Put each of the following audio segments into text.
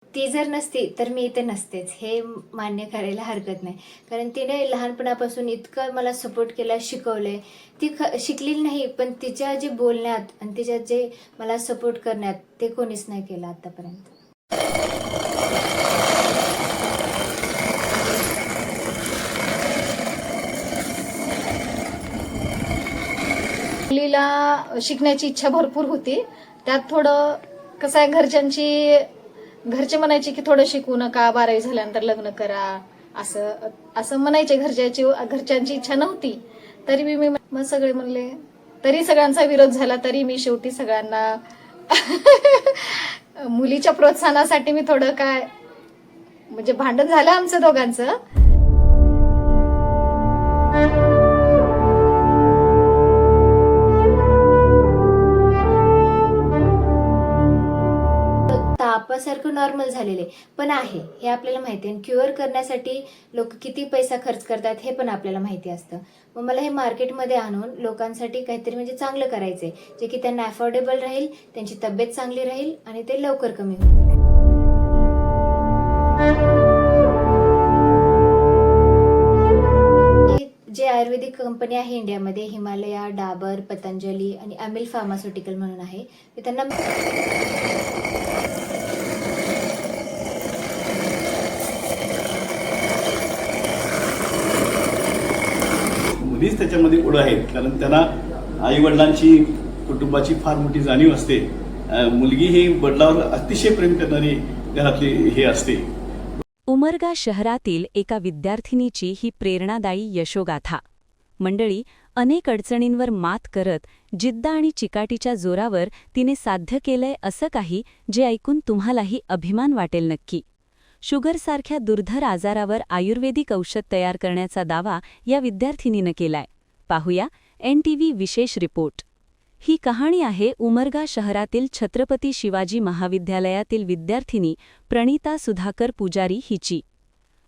ती जर नसती तर मी इथे नसतेच, हे मान्य करायला हरकत नाही. कारण तिने लहानपणापासून इतकं मला सपोर्ट केला, शिकवलंय. ती शिकलेली नाही, पण तिच्या जे बोलण्यात आणि तिच्या जे मला सपोर्ट करण्यात ते कोणीच नाही केलं आतापर्यंत. मुलीला शिकण्याची इच्छा भरपूर होती. त्यात थोडं कसं आहे, घरचे म्हणायचे की थोडं शिकू नका, 12वी झाल्यानंतर लग्न करा, असं असं म्हणायचे. घरच्यांची इच्छा नव्हती, तरी मग सगळे म्हणले. तरी सगळ्यांचा विरोध झाला, तरी मी शेवटी सगळ्यांना मुलीच्या प्रोत्साहनासाठी मी थोडं काय म्हणजे भांडण झालं आमचं दोघांचं. तापासारखं नॉर्मल झालेले पण आहे हे आपल्याला माहिती आहे. क्युअर करण्यासाठी लोक किती पैसा खर्च करतात हे पण आपल्याला माहिती असतं. मग मला हे मार्केटमध्ये आणून लोकांसाठी काहीतरी म्हणजे चांगलं करायचंय, जे की त्यांना अफोर्डेबल राहील, त्यांची तब्येत चांगली राहील आणि ते लवकर कमी होईल. जे आयुर्वेदिक कंपनी आहे इंडियामध्ये, हिमालया, डाबर, पतंजली आणि अमिल फार्मास्युटिकल म्हणून आहे. मी त्यांना मुलीच त्याच्यामध्ये पुढे आहेत, कारण त्यांना आई वडिलांची, कुटुंबाची फार मोठी जाणीव असते. मुलगी ही वडिलांवर अतिशय प्रेम करणारी घरातली हे असते. उमरगा शहरातील एका विद्यार्थिनीची ही प्रेरणादायी यशोगाथा. मंडळी, अनेक अडचणींवर मात करत जिद्द आणि चिकाटीच्या जोरावर तिने साध्य केलंय असं काही जे ऐकून तुम्हालाही अभिमान वाटेल नक्की. शुगरसारख्या दुर्धर आजारावर आयुर्वेदिक औषध तयार करण्याचा दावा या विद्यार्थिनीनं केलाय. पाहूया NTV विशेष रिपोर्ट. ही कहाणी आहे उमरगा शहरातील छत्रपती शिवाजी महाविद्यालयातील विद्यार्थिनी प्रणिता सुधाकर पुजारी हिची.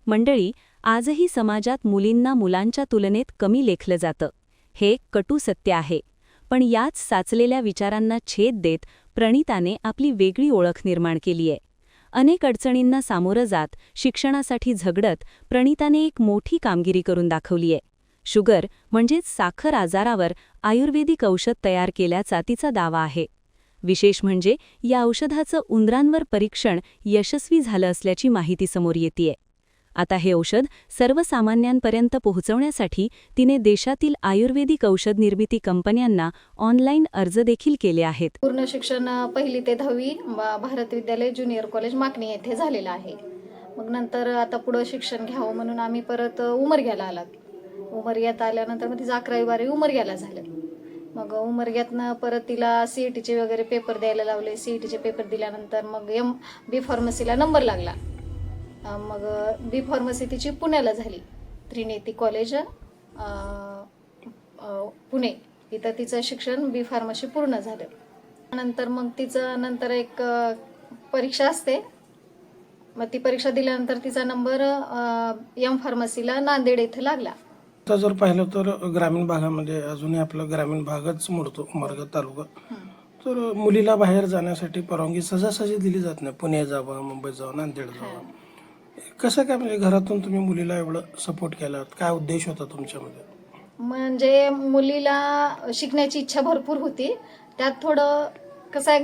मंडळी, आजही समाजात मुलींना मुलांच्या तुलनेत कमी लेखलं जातं. हे कटू सत्य आहे. पण याच साचलेल्या विचारांना छेद देत प्रणिताने आपली वेगळी ओळख निर्माण केलीय. अनेक अडचणींना सामोरं जात, शिक्षणासाठी झगडत प्रणिताने एक मोठी कामगिरी करून दाखवलीय. शुगर म्हणजेच साखर आजारावर आयुर्वेदिक औषध तयार केल्याचा तिचा दावा आहे. विशेष म्हणजे या औषधाचं उंदरांवर परीक्षण यशस्वी झालं असल्याची माहिती समोर येतेय. आता हे औषध सर्वसामान्यांपर्यंत पोहोचवण्यासाठी तिने देशातील आयुर्वेदिक औषध निर्मिती कंपन्यांना ऑनलाईन अर्ज देखील केले आहेत. पूर्ण शिक्षण 1ली ते 10वी भारत विद्यालय ज्युनियर कॉलेज माकणी येथे झालेलं आहे. मग नंतर आता पुढं शिक्षण घ्यावं म्हणून आम्ही परत उमरग्याला आलात. उमरग्यात आल्यानंतर मग तिचं 11वी-12वी उमरग्याला झालं. मग उमरग्यातनं परत तिला CETचे वगैरे पेपर द्यायला लावले. CETचे पेपर दिल्यानंतर मग B फार्मसीला नंबर लागला. मग B फार्मसी तिची पुण्याला झाली, त्रिनेती कॉलेज पुणे. इथं तिचं शिक्षण B फार्मसी पूर्ण झालं. नंतर मग तिचं नंतर एक परीक्षा असते. मग ती परीक्षा दिल्यानंतर तिचा नंबर M फार्मसीला नांदेड इथं लागला. आता जर पाहिलं तर ग्रामीण भागामध्ये अजूनही आपला ग्रामीण भागच मोडतो, उमरगा तालुका. तर मुलीला बाहेर जाण्यासाठी परवानगी सहजासहजी दिली जात नाही. पुणे जावं, मुंबई जावं, नांदेड जावं. कसं काय म्हणजे घरातून तुम्ही मुलीला एवढं सपोर्ट केलात? काय उद्देश होता तुमच्यामध्ये? म्हणजे मुलीला शिकण्याची इच्छा भरपूर होती. त्यात थोडं कसं आहे,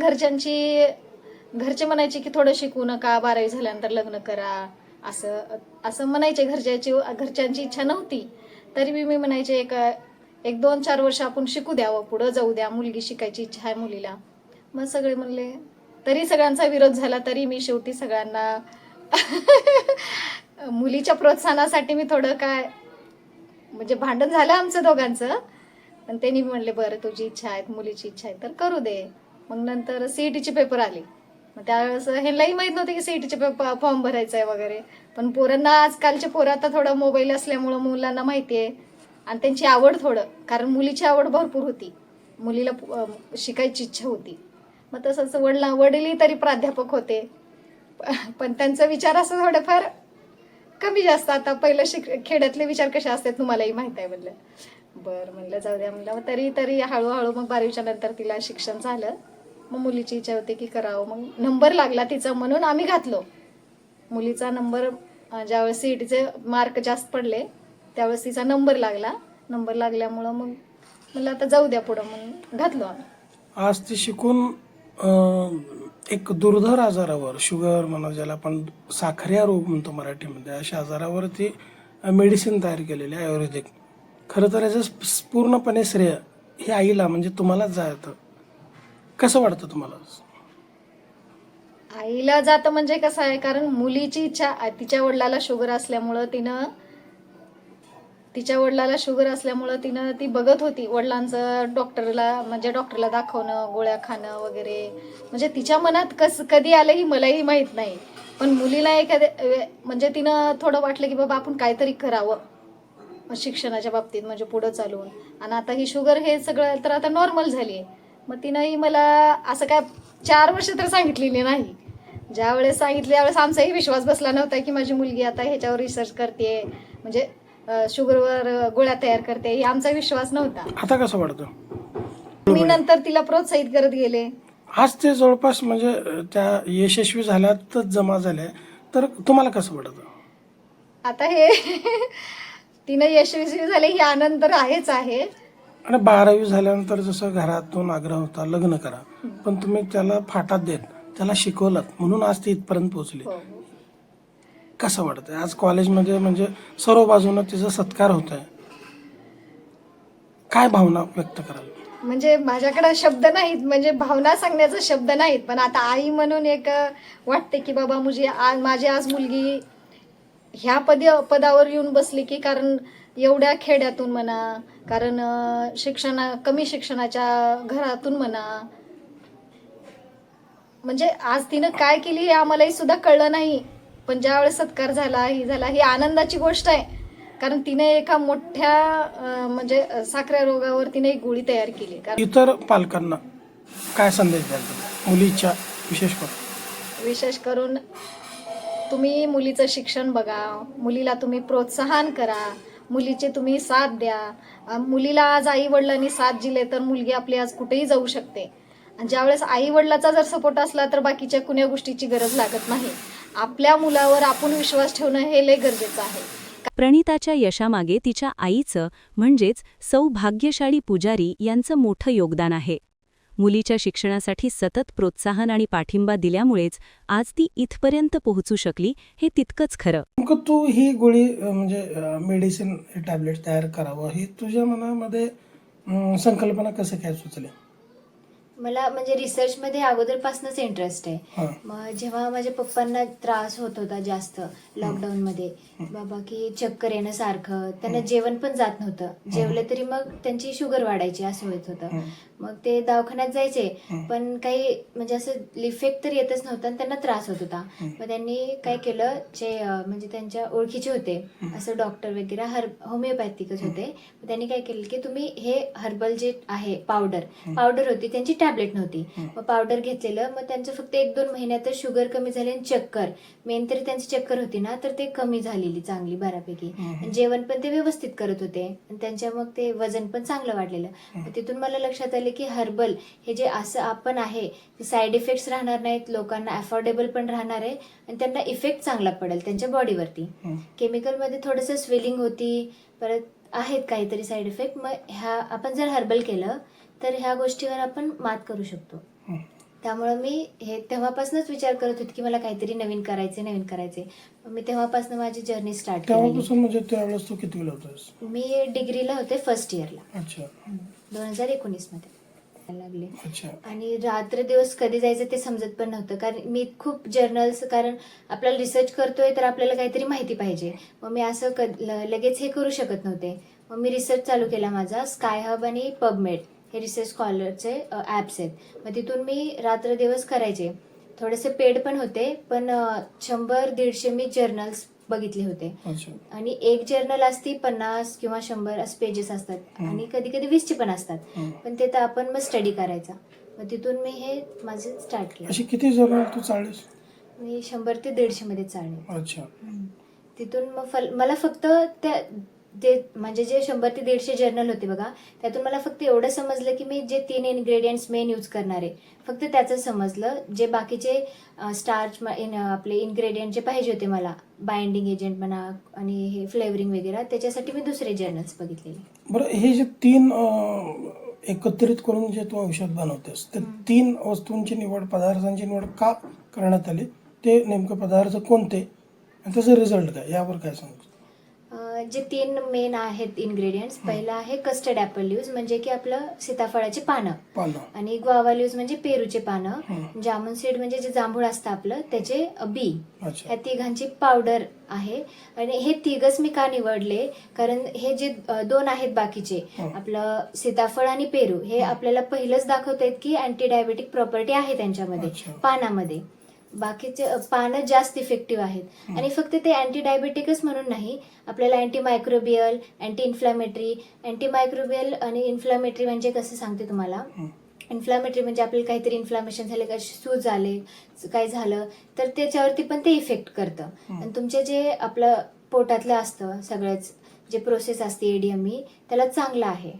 घरचे म्हणायचे की थोडं शिकू नका, 12वी झाल्यानंतर लग्न करा, असं म्हणायचे. घरच्यांची इच्छा नव्हती, तरी मी म्हणायचे एक 2-4 वर्ष आपण शिकू द्यावं, पुढं जाऊ द्या, मुलगी शिकायची इच्छा आहे मुलीला. मग सगळे म्हणले. तरी सगळ्यांचा विरोध झाला, तरी मी शेवटी सगळ्यांना मुलीच्या प्रोत्साहनासाठी मी थोडं काय म्हणजे भांडण झालं आमचं दोघांचं. पण त्यांनी म्हणले बरं तुझी इच्छा आहे, मुलीची इच्छा आहे तर करू दे. मग नंतर CETचे पेपर आले. मग त्यावेळेस ह्यांनाही माहीत नव्हते की CETचे फॉर्म भरायचा आहे वगैरे. पण पोरांना, आजकालचे पोरं आता थोडं मोबाईल असल्यामुळं मुलांना माहिती आहे आणि त्यांची आवड थोडं, कारण मुलीची आवड भरपूर होती, मुलीला शिकायची इच्छा होती. मग तसंच वडीलही तरी प्राध्यापक होते, पण त्यांचा विचार असं थोडंफार कमी जास्त. आता पहिलं खेड्यातले विचार कसे असतात तुम्हालाही माहित आहे. म्हणलं बरं, म्हणलं जाऊ द्या. म्हणलं मग तरी हळूहळू मग 12वीच्या नंतर तिला शिक्षण झालं. मग मुलीची इच्छा होती की करावं. मग नंबर लागला तिचा म्हणून आम्ही घातलो. मुलीचा नंबर ज्यावेळेस सीईटीचे मार्क जास्त पडले त्यावेळेस तिचा नंबर लागल्यामुळं मग मला आता जाऊ द्या पुढं म्हणून घातलो आम्ही. आज ती शिकून एक दुर्धर आजारावर, शुगर म्हणा ज्याला आपण साखऱ्या रोग म्हणतो मराठीमध्ये, अशा आजारावर ती मेडिसिन तयार केलेली आहे आयुर्वेदिक. खरं तर याचं पूर्णपणे श्रेय हे आईला म्हणजे तुम्हालाच जायचं. कसं वाटतं तुम्हाला? आईला जातं म्हणजे कसं आहे, कारण मुलीची इच्छा, तिच्या वडिलाला शुगर असल्यामुळं तिनं ती बघत होती वडिलांचं डॉक्टरला दाखवणं, गोळ्या खाणं वगैरे. म्हणजे तिच्या मनात कधी आलं ही मलाही माहित नाही, पण मुलीला म्हणजे तिनं थोडं वाटलं की बाबा आपण काहीतरी करावं शिक्षणाच्या बाबतीत, म्हणजे पुढं चालून. आणि आता ही शुगर हे सगळं तर आता नॉर्मल झाली आहे. मग तिनंही मला असं काय 4 वर्ष तर सांगितलेली नाही. ज्या वेळेस सांगितले त्यावेळेस आमचाही विश्वास बसला नव्हता की माझी मुलगी आता ह्याच्यावर रिसर्च करते, म्हणजे शुगरवर गोळ्या तयार करते, हे आमचा विश्वास नव्हता. आता कसं वाटतं? मी नंतर तिला प्रोत्साहित करत गेले. आज ते जवळपास म्हणजे त्या यशस्वी झाल्यातच जमा झाल्या, तर तुम्हाला कसं वाटतं? आता हे तिनं यशस्वी झाले ही आनंद तर आहेच आहे. आणि 12वी झाल्यानंतर जसं घरातून आग्रह होता लग्न करा, पण तुम्ही त्याला फाटात देत त्याला शिकवलं म्हणून आज ती इथपर्यंत पोहोचली. हो. कसं वाटतंय आज कॉलेजमध्ये म्हणजे सर्व बाजूनं तिचा सत्कार होत आहे, काय भावना व्यक्त कराल? म्हणजे माझ्याकडे शब्द नाहीत, म्हणजे भावना सांगण्याचा शब्द नाहीत, पण आता आई म्हणून एक वाटते की बाबा माझी आज मुलगी ह्या पदावर येऊन बसली की कारण एवढ्या खेड्यातून म्हणा, कारण कमी शिक्षणाच्या घरातून म्हणा, म्हणजे आज तिनं काय केली हे आम्हालाही सुद्धा कळलं नाही. पण ज्यावेळेस सत्कार झाला ही आनंदाची गोष्ट आहे. कारण तिने एका मोठ्या म्हणजे साखऱ्या रोगावर तिने एक गोळी तयार केली. कारण इतर पालकांना काय संदेश द्याल मुलीच्या विशेष करून? तुम्ही मुलीचं शिक्षण बघा, मुलीला तुम्ही प्रोत्साहन करा, मुलीचे तुम्ही साथ द्या. मुलीला आज आई वडिलांनी साथ दिले तर मुलगी आपली आज कुठेही जाऊ शकते. आणि ज्यावेळेस आई वडिलाचा जर सपोर्ट असला तर बाकीच्या कुण्या गोष्टीची गरज लागत नाही. आपल्या मुलावर आपण विश्वास ठेवणं हे लय गरजेचं आहे. प्रणिताच्या यशामागे तिच्या आईचं म्हणजेच सौभाग्यशाळी पुजारी यांचं मोठं योगदान आहे. मुलीच्या शिक्षणासाठी सतत प्रोत्साहन आणि पाठिंबा दिल्यामुळेच आज ती इथपर्यंत पोहोचू शकली, हे तितकंच खरं. नेमकं तू ही गोळी म्हणजे मेडिसिन टॅबलेट तयार करावं ही तुझ्या मनामध्ये संकल्पना कसं काय सुचली? मला म्हणजे रिसर्चमध्ये अगोदरपासूनच इंटरेस्ट आहे. हां. मग जेव्हा माझ्या पप्पांना त्रास होत होता जास्त लॉकडाऊनमध्ये, बाबा की चक्कर येणं सारखं, त्यांना जेवण पण जात नव्हतं, जेवलं तरी मग त्यांची शुगर वाढायची असं होत होतं. मग ते दवाखान्यात जायचे पण काही म्हणजे असं इफेक्ट तर येतच नव्हता आणि त्यांना त्रास होत होता. मग त्यांनी काय केलं, जे म्हणजे त्यांच्या ओळखीचे होते असं डॉक्टर वगैरे होमिओपॅथिकच होते, मग त्यांनी काय केलं की तुम्ही हे हर्बल जे आहे पावडर होती, त्यांची टॅबलेट नव्हती, मग पावडर घेतलेलं. मग त्यांचं फक्त 1-2 महिन्यातच शुगर कमी झाली आणि चक्कर, मेन तरी त्यांची चक्कर होती ना तर ते कमी झालेली चांगली बऱ्यापैकी. जेवण पण ते व्यवस्थित करत होते आणि त्यांच्या मग ते वजन पण चांगलं वाढलेलं. मग तिथून मला लक्षात आलं की हर्बल हे जे असं आपण आहे ते साईड इफेक्ट्स राहणार नाहीत, लोकांना अफोर्डेबल पण राहणार आहे आणि त्यांना इफेक्ट चांगला पडेल त्यांच्या बॉडीवरती. केमिकलमध्ये थोडंसं स्वेलिंग होती, परत आहेत काहीतरी साईड इफेक्ट. मग आपण जर हर्बल केलं तर ह्या गोष्टीवर आपण मात करू शकतो. त्यामुळं मी हे तेव्हापासूनच विचार करत होते की मला काहीतरी नवीन करायचे. मी तेव्हापासून माझी जर्नी स्टार्ट केली. म्हणजे त्यावेळेस तू कितवीला होतास? मी डिग्रीला होते, फर्स्ट इयरला. अच्छा. 2019 मध्ये लागले. अच्छा. आणि रात्र दिवस कधी जायचं ते समजत पण नव्हतं, कारण मी खूप जर्नल्स, कारण आपल्याला रिसर्च करतोय तर आपल्याला काहीतरी माहिती पाहिजे. मग मी असं लगेच हे करू शकत नव्हते. मग मी रिसर्च चालू केला माझा. स्काय हब आणि पबमेड हे रिसर्च स्कॉलरचे ॲप्स आहेत. मग तिथून मी रात्र दिवस करायचे. थोडेसे पेड पण होते, पण 100-150 मी जर्नल्स बघितले होते. आणि एक जर्नल असती 50 किंवा 100 असे पेजेस असतात आणि कधी कधी 20चे पण असतात. पण ते तर आपण मग स्टडी करायचा. मग तिथून मी हे माझे स्टार्ट केलं. अशी किती जर्नल तू चाळलीस? मी 100 ते 150 मध्ये चालले. अच्छा. तिथून मग मला फक्त त्या ते म्हणजे जे 100 ते 150 जर्नल होते बघा, त्यातून मला फक्त एवढं समजलं की मी जे 3 इन्ग्रेडियंट्स मेन यूज करणार आहे फक्त त्याचं समजलं. जे बाकीचे स्टार्च आपले इन्ग्रेडियंट जे पाहिजे होते मला, बाइंडिंग एजंट म्हणा आणि हे फ्लेवरिंग वगैरे, त्याच्यासाठी मी दुसरे जर्नल्स बघितलेले. बरं, हे जे 3 एकत्रित करून जे तू औषध बनवतेस, ते 3 वस्तूंची निवड, पदार्थांची निवड का करण्यात आली? ते नेमके पदार्थ कोणते आणि त्याचा रिझल्ट काय, यावर काय सांगतो? जे 3 मेन आहेत इन्ग्रेडियंट्स, पहिला आहे कस्टर्ड ॲपल ल्यूज, म्हणजे की आपलं सीताफळाची पानं, आणि ग्वावा ल्यूज म्हणजे पेरूचे पानं, जामून सीड म्हणजे जे जांभूळ असतं आपलं त्याचे बी, ह्या तिघांची पावडर आहे. आणि हे तिघच मी का निवडले, कारण हे जे 2 आहेत बाकीचे, आपलं सीताफळ आणि पेरू, हे आपल्याला पहिलंच दाखवतायत की अँटी डायबेटिक प्रॉपर्टी आहे त्यांच्यामध्ये पानामध्ये. बाकीचे पानं जास्त इफेक्टिव्ह आहेत. आणि फक्त ते अँटी डायबेटिकच म्हणून नाही, आपल्याला अँटी मायक्रोबियल, अँटी मायक्रोबियल आणि इन्फ्लॅमेटरी म्हणजे कसं सांगते तुम्हाला. इन्फ्लॅमेटरी म्हणजे आपल्याला काहीतरी इन्फ्लॅमेशन झाले, का सूज आले, काय झालं तर त्याच्यावरती पण ते इफेक्ट करतं. आणि तुमचे जे आपलं पोटातलं असतं सगळंच जे प्रोसेस असते ADME, त्याला चांगलं आहे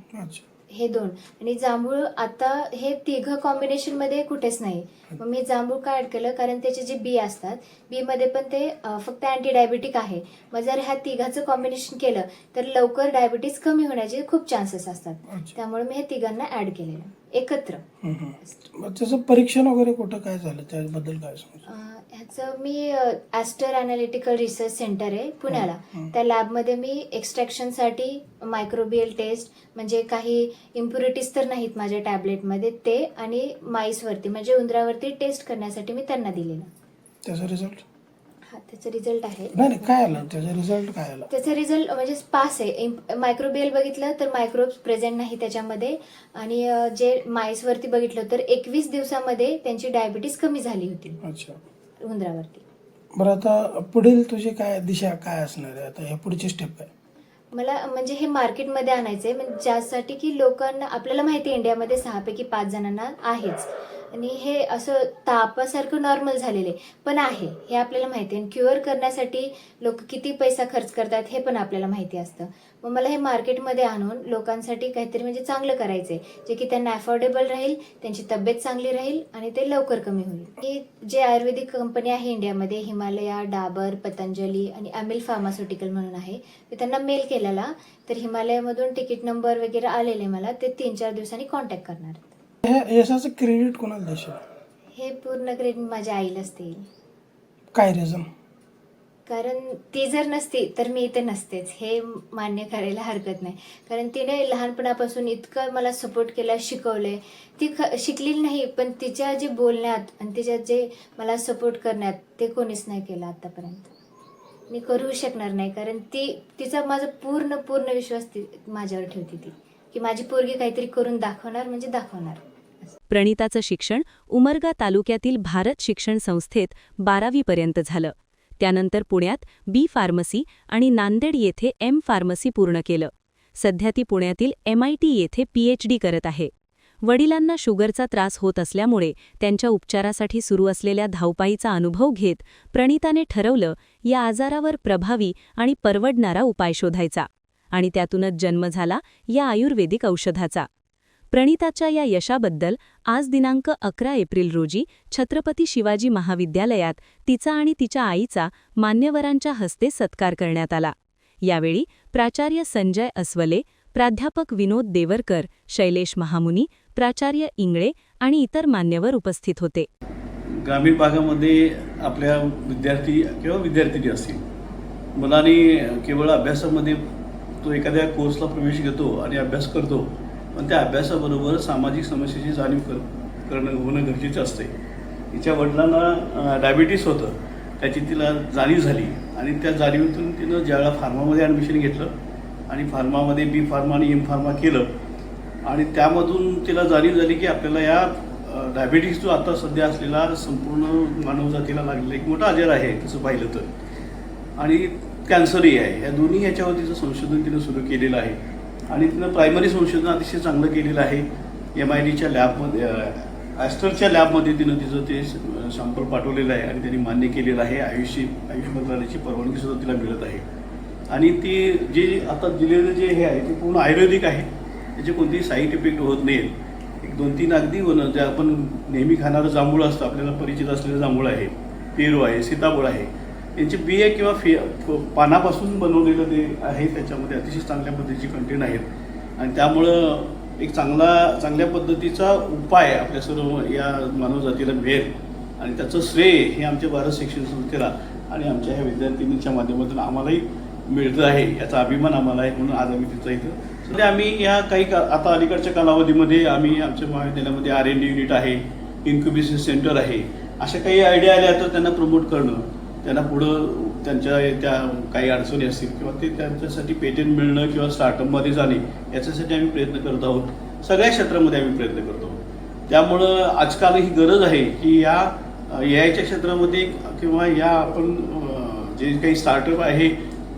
हे 2. आणि जांभूळ आता हे 3 कॉम्बिनेशन मध्ये कुठेच नाही. मग मी जांभूळ का ऍड केलं, कारण त्याचे जे बी असतात, बी मध्ये पण ते फक्त अँटी डायबेटिक आहे. मग जर ह्या 3चं कॉम्बिनेशन केलं तर लवकर डायबिटीज कमी होण्याचे खूप चान्सेस असतात. त्यामुळे मी हे 3 ऍड केलेलं एकत्र. त्याचं परीक्षण वगैरे कुठं काय झालं, त्याबद्दल काय सांगतो? ह्याचं मी ॲस्टर अनालिटिकल रिसर्च सेंटर आहे पुण्याला, त्या लॅबमध्ये मी एक्स्ट्रॅक्शनसाठी मायक्रोबियल टेस्ट, म्हणजे काही इम्प्युरिटीज तर नाहीत माझ्या टॅबलेटमध्ये ते, आणि माईसवरती म्हणजे उंदरावरती टेस्ट करण्यासाठी मी त्यांना दिलेलं. त्याचा रिझल्ट? त्याचा रिझल्ट आहे. नाही, काय आलं त्याचा रिझल्ट? काय आला त्याचा रिझल्ट? म्हणजे पास आहे. मायक्रोबियल बघितलं तर मायक्रोब्स प्रेझेंट नाही त्याच्यामध्ये, आणि जे माईसवरती बघितलं तर 21 दिवसामध्ये त्यांची डायबिटीस कमी झाली होती उंदरावरती. बरं, आता पुढील तुझी काय दिशा काय असणार आहे आता, या पुढची स्टेप काय? मला म्हणजे हे मार्केटमध्ये आणायचंय, म्हणजे ज्यासाठी की लोकांना, आपल्याला माहिती आहे इंडियामध्ये 6 पैकी 5 जणांना आहेच, आणि हे असं तापासारखं नॉर्मल झालेले पण आहे हे आपल्याला माहिती आहे. क्युअर करण्यासाठी लोक किती पैसा खर्च करतात हे पण आपल्याला माहिती असतं. मग मला हे मार्केटमध्ये आणून लोकांसाठी काहीतरी म्हणजे चांगलं करायचंय, जे की त्यांना अफोर्डेबल राहील, त्यांची तब्येत चांगली राहील आणि ते लवकर कमी होईल. ही जे आयुर्वेदिक कंपनी आहे इंडियामध्ये, हिमालया, डाबर, पतंजली आणि अमिल फार्मास्युटिकल म्हणून आहे, ते त्यांना मेल केलेला, तर हिमालयामधून तिकीट नंबर वगैरे आलेले मला, ते 3-4 दिवसांनी कॉन्टॅक्ट करणार. यशाचं क्रेडिट कोणाला द्यायचं? हे पूर्ण क्रेडिट माझ्या आईलाच देईल. काय रिझन? कारण ती जर नसती तर मी इथे नसतेच, हे मान्य करायला हरकत नाही. कारण तिने लहानपणापासून इतकं मला सपोर्ट केला, शिकवलंय. ती शिकलेली नाही, पण तिच्या जे बोलण्यात आणि तिच्यात जे मला सपोर्ट करण्यात ते कोणीच नाही केलं आतापर्यंत. मी करू शकणार नाही, कारण तिचा माझा पूर्ण विश्वास माझ्यावर ठेवते ती, की माझी पोरगी काहीतरी करून दाखवणार म्हणजे दाखवणार. प्रणिताचं शिक्षण उमरगा तालुक्यातील भारत शिक्षण संस्थेत 12वी पर्यंत झालं. त्यानंतर पुण्यात बी फार्मसी आणि नांदेड येथे एम फार्मसी पूर्ण केलं. सध्या ती पुण्यातील MIT येथे PhD करत आहे. वडिलांना शुगरचा त्रास होत असल्यामुळे त्यांच्या उपचारासाठी सुरू असलेल्या धावपाईचा अनुभव घेत प्रणिताने ठरवलं या आजारावर प्रभावी आणि परवडणारा उपाय शोधायचा, आणि त्यातूनच जन्म झाला या आयुर्वेदिक औषधाचा. प्रणिताच्या या यशाबद्दल आज दिनांक 11 एप्रिल रोजी छत्रपती शिवाजी महाविद्यालयात तिचा आणि तिच्या आईचा मान्यवरांच्या हस्ते सत्कार करण्यात आला. यावेळी प्राचार्य संजय अस्वले, प्राध्यापक विनोद देवरकर, शैलेश महामुनी, प्राचार्य इंगळे आणि इतर मान्यवर उपस्थित होते. ग्रामीण भागामध्ये आपल्या विद्यार्थी किंवा विद्यार्थिनी असतील, मुलांनी केवळ अभ्यासामध्ये तो एखाद्या कोर्सला प्रवेश घेतो आणि अभ्यास करतो, पण त्या अभ्यासाबरोबर सामाजिक समस्येची जाणीव होणं गरजेचं असते. तिच्या वडिलांना डायबिटीस होतं, त्याची तिला जाणीव झाली आणि त्या जाणीवेतून तिनं ज्यावेळेला फार्मामध्ये ॲडमिशन घेतलं आणि फार्मामध्ये बी फार्मा आणि एम फार्मा केलं, आणि त्यामधून तिला जाणीव झाली की आपल्याला या डायबिटीस जो आता सध्या असलेला संपूर्ण मानवजातीला लागलेला एक मोठा आजार आहे तसं पाहिलं तर, आणि कॅन्सरही आहे. या दोन्ही ह्याच्यावर तिचं संशोधन तिनं सुरू केलेलं आहे आणि तिनं प्रायमरी संशोधन अतिशय चांगलं केलेलं आहे. MITच्या लॅबमध्ये, ॲस्टरच्या लॅबमध्ये तिनं तिचं ते सॅम्पल पाठवलेलं आहे आणि त्यांनी मान्य केलेलं आहे. आयुष मंत्रालयाची परवानगीसुद्धा तिला मिळत आहे. आणि ती जे आता दिलेलं जे हे आहे ते पूर्ण आयुर्वेदिक आहे. त्याचे कोणतेही साईड इफेक्ट होत नाहीत. एक 2-3 अगदी जे आपण नेहमी खाणारं जांभूळ असतं, आपल्याला परिचित असलेलं जांभूळ आहे, पेरू आहे, सीताफळ आहे, यांचे बिये किंवा पानापासून बनवलेलं ते आहे. त्याच्यामध्ये अतिशय चांगल्या पद्धतीचे कंटेंट आहेत आणि त्यामुळं एक चांगल्या पद्धतीचा उपाय आपल्या सर्व या मानवजातीला मिळेल आणि त्याचं श्रेय हे आमच्या भारत शिक्षण संस्थेला आणि आमच्या ह्या विद्यार्थिनींच्या माध्यमातून आम्हालाही मिळतं आहे. याचा अभिमान आम्हाला आहे. म्हणून आज आम्ही तिथं इथं सध्या आम्ही या आता अलीकडच्या कालावधीमध्ये आम्ही आमच्या महाविद्यालयामध्ये R&D युनिट आहे, इन्क्युबेशन सेंटर आहे. अशा काही आयडिया आल्या तर त्यांना प्रमोट करणं, त्यांना पुढं त्यांच्या त्या काही अडचणी असतील किंवा ते त्यांच्यासाठी पेटंट मिळणं किंवा स्टार्टअपमध्ये जाणे याच्यासाठी आम्ही प्रयत्न करत आहोत. सगळ्या क्षेत्रामध्ये आम्ही प्रयत्न करतो. त्यामुळं आजकाल ही गरज आहे की या AIच्या क्षेत्रामध्ये किंवा या आपण जे काही स्टार्टअप आहे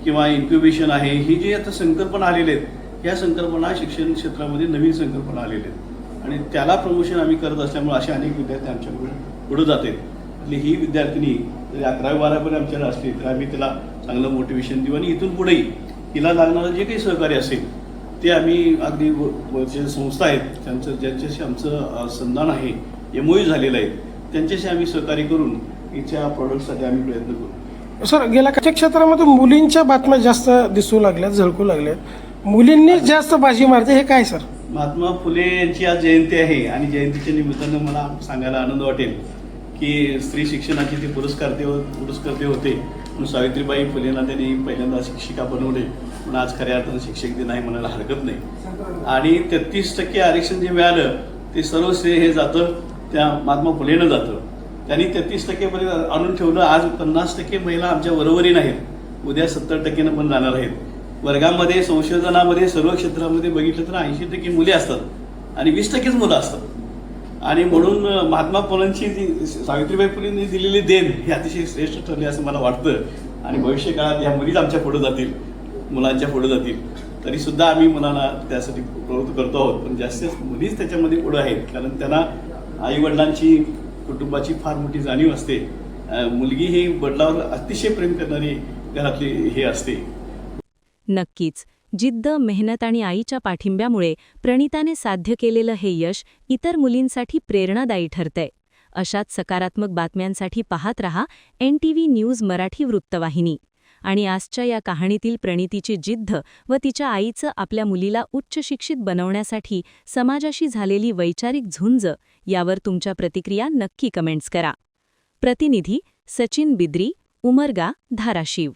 किंवा इन्क्युबेशन आहे, ही जी आता संकल्पना आलेल्या आहेत, या संकल्पना शिक्षण क्षेत्रामध्ये नवीन संकल्पना आलेल्या आहेत आणि त्याला प्रमोशन आम्ही करत असल्यामुळे असे अनेक विद्यार्थी आमच्याकडून पुढे जातात. म्हणजे ही विद्यार्थिनी जरी 11वी-12वी आमच्याकडे असली तर आम्ही तिला चांगलं मोटिवेशन देऊ आणि इथून पुढेही तिला लागणारं जे काही सहकार्य असेल ते आम्ही अगदी जे संस्था आहेत ज्यांच्याशी आमचं संधान आहे, MOU झालेलं आहे, त्यांच्याशी आम्ही सहकार्य करून हिच्या प्रॉडक्टसाठी आम्ही प्रयत्न करू. सर, गेल्या काही क्षेत्रामध्ये मुलींच्या बातम्या जास्त दिसू लागल्यात, झळकू लागल्यात, मुलींनी जास्त बाजी मारते, हे काय सर? महात्मा फुले यांची आज जयंती आहे आणि जयंतीच्या निमित्तानं मला सांगायला आनंद वाटेल की स्त्री शिक्षणाचे ते पुरस्कर्ते होते म्हणून सावित्रीबाई फुलेंना त्यांनी पहिल्यांदा शिक्षिका बनवले म्हणून आज खऱ्या अर्थानं शिक्षक दिन आहे म्हणायला हरकत नाही. आणि 33% आरक्षण जे मिळालं ते सर्व श्रेय हे जातं त्या महात्मा फुलेनं जातं. त्यांनी 33% पर्यंत आणून ठेवलं. आज 50% महिला आमच्या बरोबरीनं आहेत, उद्या 70% पण जाणार आहेत. वर्गामध्ये संशोधनामध्ये सर्व क्षेत्रामध्ये बघितलं तर 80% मुली असतात आणि 20%च मुलं असतात. आणि म्हणून महात्मा फुलेंची जी सावित्रीबाई फुलेंनी दिलेली देण ही अतिशय श्रेष्ठ ठरली असं मला वाटतं आणि भविष्य काळात या मुलीच आमच्या पुढे जातील, मुलांच्या पुढे जातील. तरी सुद्धा आम्ही मुलांना त्यासाठी प्रवृत्त करतो आहोत, पण जास्तीत मुलीच त्याच्यामध्ये पुढे आहेत कारण त्यांना आईवडिलांची कुटुंबाची फार मोठी जाणीव असते. मुलगी ही वडिलांवर अतिशय प्रेम करणारी घरातली हे असते. नक्कीच जिद्द, मेहनत आणि आईच्या पाठिंब्यामुळे प्रणिताने साध्य केलेलं हे यश इतर मुलींसाठी प्रेरणादायी ठरतंय. अशाच सकारात्मक बातम्यांसाठी पाहत रहा NTV न्यूज मराठी वृत्तवाहिनी. आणि आजच्या या कहाणीतील प्रणितीची जिद्द व तिच्या आईचं आपल्या मुलीला उच्च शिक्षित बनवण्यासाठी समाजाशी झालेली वैचारिक झुंज यावर तुमच्या प्रतिक्रिया नक्की कमेंट्स करा. प्रतिनिधी सचिन बिद्री, उमरगा, धाराशिव.